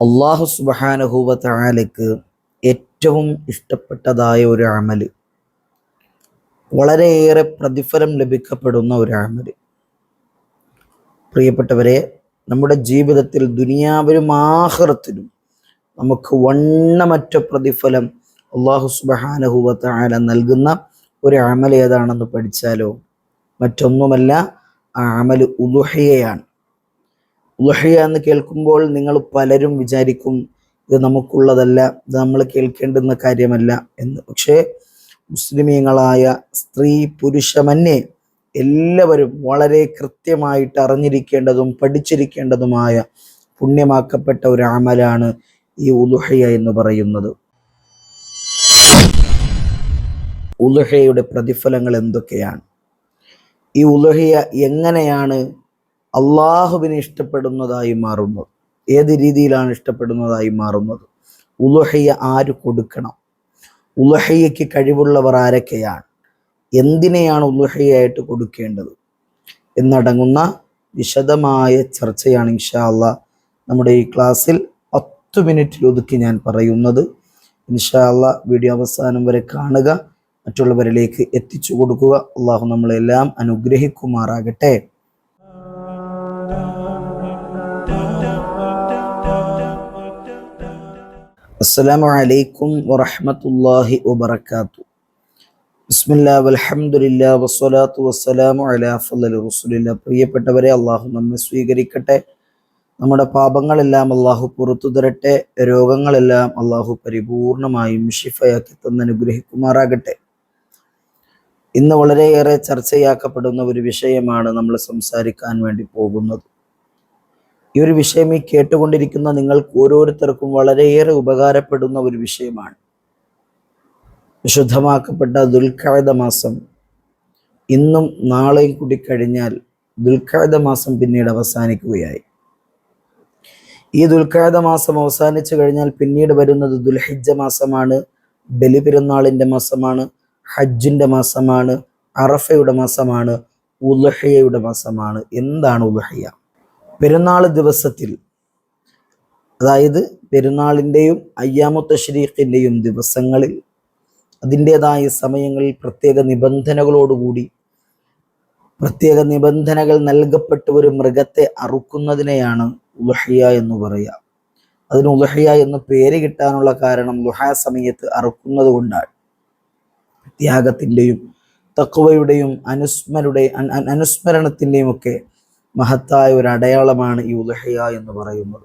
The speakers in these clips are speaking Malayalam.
അല്ലാഹു സുബ്ഹാനഹു വ തആലയ്ക്ക് ഏറ്റവും ഇഷ്ടപ്പെട്ടതായ ഒരു അമല്, വളരെയേറെ പ്രതിഫലം ലഭിക്കപ്പെടുന്ന ഒരു അമല്. പ്രിയപ്പെട്ടവരെ, നമ്മുടെ ജീവിതത്തിൽ ദുനിയാവിലും ആഖിറത്തിലും നമുക്ക് വണ്ണമറ്റ പ്രതിഫലം അല്ലാഹു സുബ്ഹാനഹു വ തആല നൽകുന്ന ഒരു അമൽ ഏതാണെന്ന് പഠിച്ചാലോ? മറ്റൊന്നുമല്ല, ആ അമല് ഉളുഹിയയാണ്. ഉളുഹിയ എന്ന് കേൾക്കുമ്പോൾ നിങ്ങൾ പലരും വിചാരിക്കും ഇത് നമുക്കുള്ളതല്ല, ഇത് നമ്മൾ കേൾക്കേണ്ടുന്ന കാര്യമല്ല എന്ന്. പക്ഷേ മുസ്ലിമീങ്ങളായ സ്ത്രീ പുരുഷമന്യേ എല്ലാവരും വളരെ കൃത്യമായിട്ട് അറിഞ്ഞിരിക്കേണ്ടതും പഠിച്ചിരിക്കേണ്ടതുമായ പുണ്യമാക്കപ്പെട്ട ഒരു അമലാണ് ഈ ഉളുഹിയ എന്ന് പറയുന്നത്. ഉളുഹിയയുടെ പ്രതിഫലങ്ങൾ എന്തൊക്കെയാണ്? ഈ ഉളുഹിയ എങ്ങനെയാണ് അള്ളാഹുവിനെ ഇഷ്ടപ്പെടുന്നതായി മാറുന്നത്? ഏത് രീതിയിലാണ് ഇഷ്ടപ്പെടുന്നതായി മാറുന്നത്? ഉളുഹിയ ആര് കൊടുക്കണം? ഉളുഹിയയ്ക്ക് കഴിവുള്ളവർ ആരൊക്കെയാണ്? എന്തിനെയാണ് ഉളുഹിയായിട്ട് കൊടുക്കേണ്ടത് എന്നടങ്ങുന്ന വിശദമായ ചർച്ചയാണ് ഇൻഷാ അല്ലാഹ് നമ്മുടെ ഈ ക്ലാസ്സിൽ 10 മിനിറ്റിൽ ഒതുക്കി ഞാൻ പറയുന്നത്. ഇൻഷാ അല്ലാഹ് വീഡിയോ അവസാനം വരെ കാണുക, മറ്റുള്ളവരിലേക്ക് എത്തിച്ചു കൊടുക്കുക. അള്ളാഹു നമ്മളെല്ലാം അനുഗ്രഹിക്കുമാറാകട്ടെ. അസ്സലാമു അലൈക്കും വറഹ്മത്തുള്ളാഹി വബറകാതുഹു. ബിസ്മില്ലാഹി വൽഹംദുലില്ലാഹി വസ്സലാത്തു വസ്സലാമു അലാ അഫ്ളലി റസൂലില്ലാഹ്. പ്രിയപ്പെട്ടവരെ, അള്ളാഹു നമ്മെ സ്വീകരിക്കട്ടെ. നമ്മുടെ പാപങ്ങളെല്ലാം അള്ളാഹു പുറത്തു തരട്ടെ. രോഗങ്ങളെല്ലാം അള്ളാഹു പരിപൂർണമായും ശിഫയാക്കി തന്ന് അനുഗ്രഹിക്കുമാറാകട്ടെ. ഇന്ന് വളരെയേറെ ചർച്ചയാക്കപ്പെടുന്ന ഒരു വിഷയമാണ് നമ്മൾ സംസാരിക്കാൻ വേണ്ടി പോകുന്നത്. ഈ ഒരു വിഷയം ഈ കേട്ടുകൊണ്ടിരിക്കുന്ന നിങ്ങൾക്ക് ഓരോരുത്തർക്കും വളരെയേറെ ഉപകാരപ്പെടുന്ന ഒരു വിഷയമാണ്. വിശുദ്ധമാക്കപ്പെട്ട ദുൽഖഅദ മാസം ഇന്നും നാളെയും കൂടി കഴിഞ്ഞാൽ ദുൽഖഅദ മാസം പിന്നീട് അവസാനിക്കുകയായി. ഈ ദുൽഖഅദ മാസം അവസാനിച്ചു കഴിഞ്ഞാൽ പിന്നീട് വരുന്നത് ദുൽഹിജ്ജ മാസമാണ്, ബലിപെരുന്നാളിൻ്റെ മാസമാണ്, ഹജ്ജിൻ്റെ മാസമാണ്, അറഫയുടെ മാസമാണ്, ഉളുഹിയയുടെ മാസമാണ്. എന്താണ് ഉളുഹിയ? പെരുന്നാൾ ദിവസത്തിൽ, അതായത് പെരുന്നാളിൻ്റെയും അയ്യാമു തശ്രീഖിൻ്റെയും ദിവസങ്ങളിൽ അതിൻ്റെതായ സമയങ്ങളിൽ പ്രത്യേക നിബന്ധനകളോടുകൂടി, പ്രത്യേക നിബന്ധനകൾ നൽകപ്പെട്ട ഒരു മൃഗത്തെ അറുക്കുന്നതിനെയാണ് ഉളുഹിയ എന്ന് പറയുക. അതിന് ഉളുഹിയ എന്ന് പേര് കിട്ടാനുള്ള കാരണം ദുഹാ സമയത്ത് അറുക്കുന്നത് കൊണ്ടാണ്. ത്യാഗത്തിൻ്റെയും തഖ്വയുടെയും അനുസ്മരണത്തിൻ്റെയും ഒക്കെ മഹത്തായ ഒരു അടയാളമാണ് ഈ ഉളുഹിയ എന്ന് പറയുന്നത്.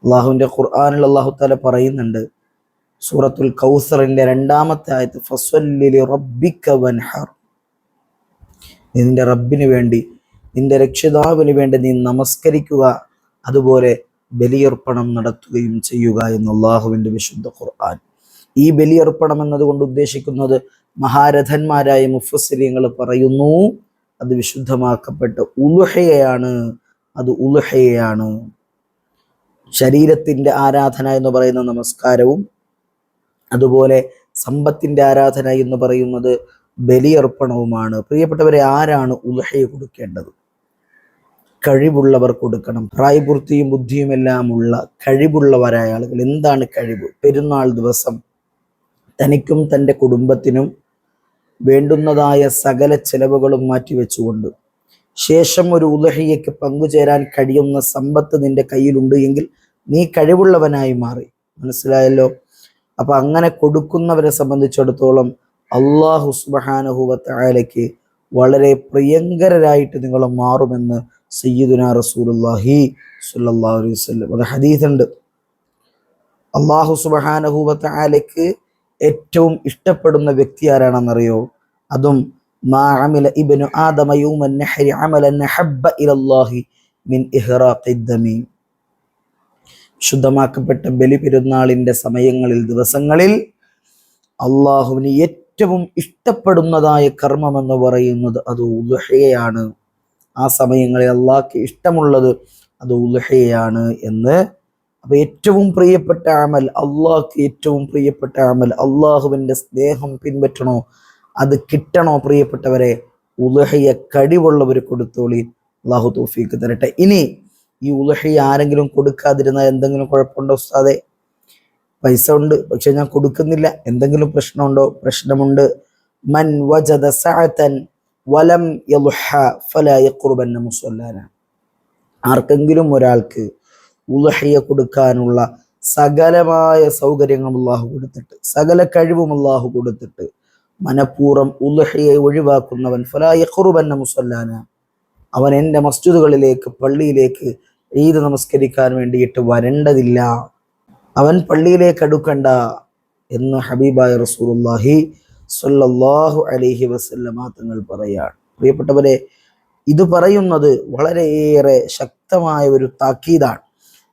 അള്ളാഹുവിൻ്റെ ഖുർആനിൽ അള്ളാഹു തആല പറയുന്നുണ്ട്, സൂറത്തുൽ കൗസറിൻ്റെ 2-ാമത്തെ ആയത്ത്, ഫസ്വല്ലി ലിറബ്ബിക വൻഹർ. നിന്റെ റബ്ബിന് വേണ്ടി, നിന്റെ രക്ഷിതാവിന് വേണ്ടി നീ നമസ്കരിക്കുക, അതുപോലെ ബലിയർപ്പണം നടത്തുകയും ചെയ്യുക എന്ന് അള്ളാഹുവിൻ്റെ വിശുദ്ധ ഖുർആൻ. ഈ ബലിയർപ്പണം എന്നതുകൊണ്ട് ഉദ്ദേശിക്കുന്നത് മഹാരഥന്മാരായ മുഫസ്സിരീങ്ങൾ പറയുന്നു, അത് വിശുദ്ധമാക്കപ്പെട്ട ഉളുഹിയയാണ്. അത് ഉളുഹിയയാണ്. ശരീരത്തിൻ്റെ ആരാധന എന്ന് പറയുന്ന നമസ്കാരവും, അതുപോലെ സമ്പത്തിൻ്റെ ആരാധന എന്ന് പറയുന്നത് ബലിയർപ്പണവുമാണ്. പ്രിയപ്പെട്ടവരെ, ആരാണ് ഉളുഹിയ കൊടുക്കേണ്ടത്? കഴിവുള്ളവർ കൊടുക്കണം. പ്രായപൂർത്തിയും ബുദ്ധിയും എല്ലാം ഉള്ള കഴിവുള്ളവരായ ആളുകൾ. എന്താണ് കഴിവ്? പെരുന്നാൾ ദിവസം തനിക്കും തൻ്റെ കുടുംബത്തിനും വേണ്ടുന്നതായ സകല ചെലവുകളും മാറ്റിവെച്ചുകൊണ്ട് ശേഷം ഒരു ഉളുഹിയയ്ക്ക് പങ്കുചേരാൻ കഴിയുന്ന സമ്പത്ത് നിന്റെ കയ്യിലുണ്ട് എങ്കിൽ നീ കഴിവുള്ളവനായി മാറി. മനസ്സിലായല്ലോ? അപ്പൊ അങ്ങനെ കൊടുക്കുന്നവരെ സംബന്ധിച്ചിടത്തോളം അല്ലാഹു സുബ്ഹാനഹു വ തആലയ്ക്ക് വളരെ പ്രിയങ്കരായിട്ട് നിങ്ങൾ മാറുമെന്ന് സയ്യിദുനാ റസൂലുള്ളാഹി സ്വല്ലല്ലാഹു അലൈഹി വസല്ലം. അത് ഹദീസുണ്ട്. അല്ലാഹു സുബ്ഹാനഹു വ തആലയ്ക്ക് ഏറ്റവും ഇഷ്ടപ്പെടുന്ന വ്യക്തി ആരാണെന്നറിയോ? അതും മാ അമില ഇബ്നു ആദമ യൗമൻ നഹരി അമലൻ ഹബ്ബ ഇലല്ലാഹി മിൻ ഇഹ്റാഖിദ് ദമി. ശുദ്ധമാക്കപ്പെട്ട ബലി പെരുന്നാളിൻ്റെ സമയങ്ങളിൽ, ദിവസങ്ങളിൽ അള്ളാഹുവിന് ഏറ്റവും ഇഷ്ടപ്പെടുന്നതായ കർമ്മം എന്ന് പറയുന്നത് അത് ഉളുഹിയയാണ്. ആ സമയങ്ങളിൽ അള്ളാഹ്ക്ക് ഇഷ്ടമുള്ളത് അത് ഉളുഹിയയാണ് എന്ന്. അപ്പൊ ഏറ്റവും പ്രിയപ്പെട്ട അമൽ, അള്ളാഹ്ക്ക് ഏറ്റവും പ്രിയപ്പെട്ട അമൽ, അള്ളാഹുവിൻ്റെ സ്നേഹം പിൻപറ്റണോ, അത് കിട്ടണോ? പ്രിയപ്പെട്ടവരെ, ഉളുഹിയ കഴിവുള്ളവർ കൊടുത്തോളി. അള്ളാഹു തൗഫീഖ് തരട്ടെ. ഇനി ഈ ഉളുഹിയ ആരെങ്കിലും കൊടുക്കാതിരുന്നാൽ എന്തെങ്കിലും കുഴപ്പമുണ്ടോ ഉസ്താദെ? പൈസ ഉണ്ട്, പക്ഷെ ഞാൻ കൊടുക്കുന്നില്ല, എന്തെങ്കിലും പ്രശ്നമുണ്ടോ? പ്രശ്നമുണ്ട്. മൻ വജദ സഅതൻ വലം യളുഹ ഫലാ യഖ്റുബന്ന മുസല്ലാന. ആർക്കെങ്കിലും ഒരാൾക്ക് ഉളുഹിയ കൊടുക്കാനുള്ള സകലമായ സൗകര്യങ്ങളും അല്ലാഹു കൊടുത്തിട്ട്, സകല കഴിവും അല്ലാഹു കൊടുത്തിട്ട്, മനഃപൂർവ്വം ഉളുഹിയെ ഒഴിവാക്കുന്നവൻ ഫലാ യഖ്റുബന്ന മുസല്ലാന, അവൻ എൻ്റെ മസ്ജിദുകളിലേക്ക്, പള്ളിയിലേക്ക് ഈദ് നമസ്കരിക്കാൻ വേണ്ടിയിട്ട് വരേണ്ടതില്ല, അവൻ പള്ളിയിലേക്ക് അടുക്കണ്ട എന്ന് ഹബീബായ റസൂലുള്ളാഹി സ്വല്ലല്ലാഹു അലൈഹി വസല്ലമ തങ്ങൾ പറയാണ്. പ്രിയപ്പെട്ടവരെ, ഇത് പറയുന്നത് വളരെയേറെ ശക്തമായ ഒരു താക്കീതാണ്.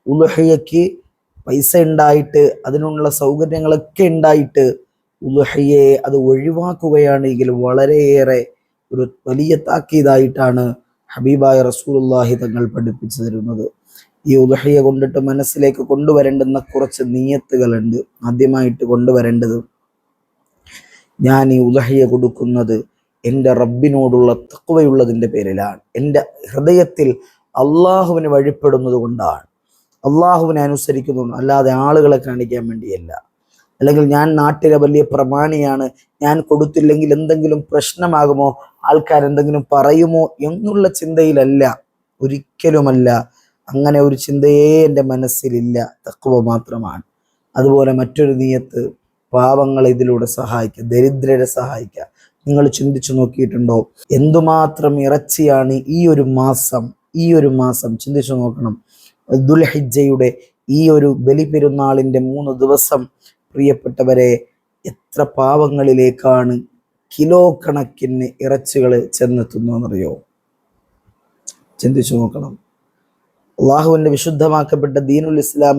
ഉളുഹിയയ്ക്ക് പൈസ ഉണ്ടായിട്ട്, അതിനുള്ള സൗകര്യങ്ങളൊക്കെ ഉണ്ടായിട്ട് ഉളുഹിയയെ അത് ഒഴിവാക്കുകയാണെങ്കിൽ വളരെയേറെ ഒരു വലിയ താക്കീതായിട്ടാണ് ഹബീബായ റസൂലുള്ളാഹി തങ്ങൾ പഠിപ്പിച്ചു തരുന്നത്. ഈ ഉളുഹിയ കൊണ്ടിട്ട് മനസ്സിലേക്ക് കൊണ്ടുവരേണ്ടുന്ന കുറച്ച് നിയ്യത്തുകളുണ്ട്. ആദ്യമായിട്ട് കൊണ്ടുവരേണ്ടത്, ഞാൻ ഈ ഉളുഹിയ കൊടുക്കുന്നത് എൻ്റെ റബ്ബിനോടുള്ള തഖ്വയുള്ളതിൻ്റെ പേരിലാണ്, എൻ്റെ ഹൃദയത്തിൽ അള്ളാഹുവിനെ വഴിപ്പെടുന്നത് കൊണ്ടാണ്, അള്ളാഹുവിനെ അനുസരിക്കുന്നു, അല്ലാതെ ആളുകളെ കാണിക്കാൻ വേണ്ടിയല്ല. അല്ലെങ്കിൽ ഞാൻ നാട്ടിലെ വലിയ പ്രമാണിയാണ്, ഞാൻ കൊടുത്തില്ലെങ്കിൽ എന്തെങ്കിലും പ്രശ്നമാകുമോ, ആൾക്കാരെന്തെങ്കിലും പറയുമോ എന്നുള്ള ചിന്തയിലല്ല, ഒരിക്കലുമല്ല. അങ്ങനെ ഒരു ചിന്തയേ എൻ്റെ മനസ്സിലില്ല. തഖ്വ മാത്രമാണ്. അതുപോലെ മറ്റൊരു നിയത്ത്, പാവങ്ങളെ ഇതിലൂടെ സഹായിക്കുക, ദരിദ്രരെ സഹായിക്കുക. നിങ്ങൾ ചിന്തിച്ചു നോക്കിയിട്ടുണ്ടോ എന്തുമാത്രം ഇറച്ചിയാണ് ഈ ഒരു മാസം ചിന്തിച്ചു നോക്കണം. ദുൽഹിജ്ജയുടെ ഈ ഒരു ബലിപെരുന്നാളിൻ്റെ 3 ദിവസം പ്രിയപ്പെട്ടവരെ, എത്ര പാവങ്ങളിലേക്കാണ് കിലോ കണക്കിന് ഇറച്ചികൾ ചെന്നെത്തുന്നതെന്നറിയോ? ചിന്തിച്ചു നോക്കണം. അള്ളാഹുവിൻ്റെ വിശുദ്ധമാക്കപ്പെട്ട ദീനുൽ ഇസ്ലാം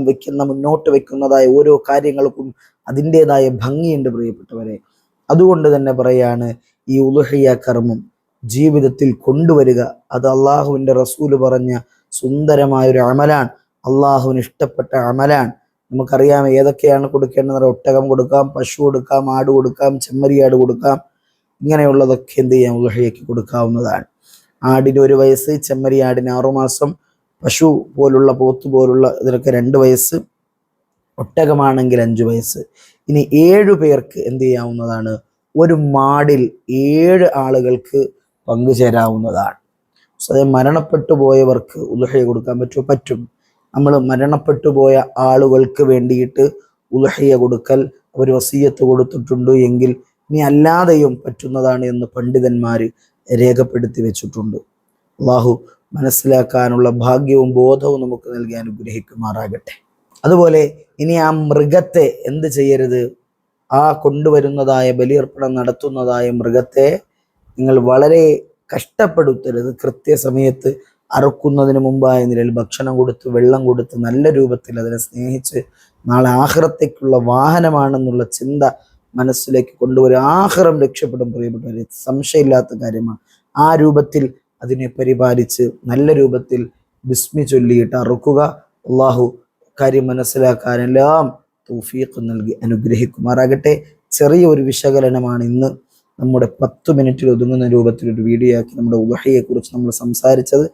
മുന്നോട്ട് വെക്കുന്നതായ ഓരോ കാര്യങ്ങൾക്കും അതിൻ്റെതായ ഭംഗിയുണ്ട് പ്രിയപ്പെട്ടവരെ. അതുകൊണ്ട് തന്നെ പറയാണ്, ഈ ഉളുഹിയ കർമ്മം ജീവിതത്തിൽ കൊണ്ടുവരിക. അത് അള്ളാഹുവിൻ്റെ റസൂല് പറഞ്ഞ സുന്ദരമായൊരു അമലാണ്, അള്ളാഹുവിന് ഇഷ്ടപ്പെട്ട അമലാണ്. നമുക്കറിയാം ഏതൊക്കെയാണ് കൊടുക്കേണ്ടത്. ഒട്ടകം കൊടുക്കാം, പശു കൊടുക്കാം, ആട് കൊടുക്കാം, ചെമ്മരിയാട് കൊടുക്കാം. ഇങ്ങനെയുള്ളതൊക്കെ എന്ത് ചെയ്യാം, ഉളുഹിയയ്ക്ക് കൊടുക്കാവുന്നതാണ്. ആടിന് 1 വയസ്സ്, ചെമ്മരിയാടിന് 6 മാസം, പശു പോലുള്ള, പോത്ത് പോലുള്ള ഇതിനൊക്കെ 2 വയസ്സ്, ഒട്ടകമാണെങ്കിൽ 5 വയസ്സ്. ഇനി 7 പേർക്ക് എന്ത് ചെയ്യാവുന്നതാണ്, ഒരു മാടിൽ 7 ആളുകൾക്ക് പങ്കുചേരാവുന്നതാണ്. സ്വയം മരണപ്പെട്ടു പോയവർക്ക് ഉളുഹിയ കൊടുക്കാൻ പറ്റുമോ? പറ്റും. നമ്മൾ മരണപ്പെട്ടു പോയ ആളുകൾക്ക് വേണ്ടിയിട്ട് ഉളുഹിയ കൊടുക്കൽ അവർ വസിയത്ത് കൊടുത്തിട്ടുണ്ട് എങ്കിൽ ഇനി അല്ലാതെയും പറ്റുന്നതാണ് എന്ന് പണ്ഡിതന്മാർ രേഖപ്പെടുത്തി വെച്ചിട്ടുണ്ട്. അല്ലാഹു മനസ്സിലാക്കാനുള്ള ഭാഗ്യവും ബോധവും നമുക്ക് നൽകി അനുഗ്രഹിക്കുമാറാകട്ടെ. അതുപോലെ ഇനി ആ മൃഗത്തെ എന്ത് ചെയ്യരുത്, ആ കൊണ്ടുവരുന്നതായ ബലിയർപ്പണം നടത്തുന്നതായ മൃഗത്തെ നിങ്ങൾ വളരെ കഷ്ടപ്പെടുത്തരുത്. കൃത്യസമയത്ത് അറുക്കുന്നതിന് മുമ്പായ നിലയിൽ ഭക്ഷണം കൊടുത്ത്, വെള്ളം കൊടുത്ത്, നല്ല രൂപത്തിൽ അതിനെ സ്നേഹിച്ച്, നാളെ ആഖിറത്തേക്കുള്ള വാഹനമാണെന്നുള്ള ചിന്ത മനസ്സിലേക്ക് കൊണ്ടുവരും. ആഖിറം രക്ഷപ്പെടും പ്രിയപ്പെട്ടവരെ, സംശയമില്ലാത്ത കാര്യമാണ്. ആ രൂപത്തിൽ അതിനെ പരിപാലിച്ച് നല്ല രൂപത്തിൽ ബിസ്മി ചൊല്ലിയിട്ട് അറുക്കുക. അള്ളാഹു കാര്യം മനസ്സിലാക്കാനെല്ലാം തൗഫീഖ് നൽകി അനുഗ്രഹിക്കുമാറാകട്ടെ. ചെറിയ ഒരു വിശകലനമാണ് ഇന്ന് നമ്മുടെ 10 മിനിറ്റിൽ ഒതുങ്ങുന്ന രൂപത്തിലൊരു വീഡിയോ ആക്കി നമ്മുടെ ഉളുഹിയയെക്കുറിച്ച് നമ്മൾ സംസാരിച്ചത്.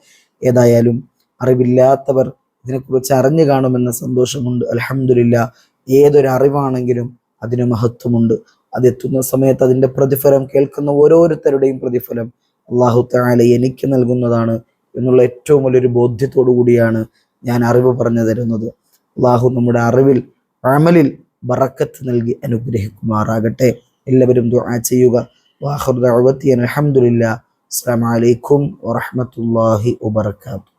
ഏതായാലും അറിവില്ലാത്തവർ ഇതിനെക്കുറിച്ച് അറിഞ്ഞു കാണുമെന്ന സന്തോഷമുണ്ട്. അൽഹംദുലില്ലാ, ഏതൊരു അറിവാണെങ്കിലും അതിന് മഹത്വമുണ്ട്. അതെത്തുന്ന സമയത്ത് അതിൻ്റെ പ്രതിഫലം, കേൾക്കുന്ന ഓരോരുത്തരുടെയും പ്രതിഫലം അല്ലാഹു തആല എനിക്ക് നൽകുന്നതാണ് എന്നുള്ള ഏറ്റവും വലിയൊരു ബോധ്യത്തോടു കൂടിയാണ് ഞാൻ അറിവ് പറഞ്ഞു തരുന്നത്. അല്ലാഹു നമ്മുടെ അറിവിൽ, അമലിൽ ബറക്കത്ത് നൽകി അനുഗ്രഹിക്കുമാറാകട്ടെ. എല്ലാവരും ദുആ ചെയ്യുക. വാഖിറു ദഅവതി അൽഹംദുലില്ലാ. അസ്സലാമു അലൈക്കും വറഹ്മത്തുള്ളാഹി വബറകാതുഹു.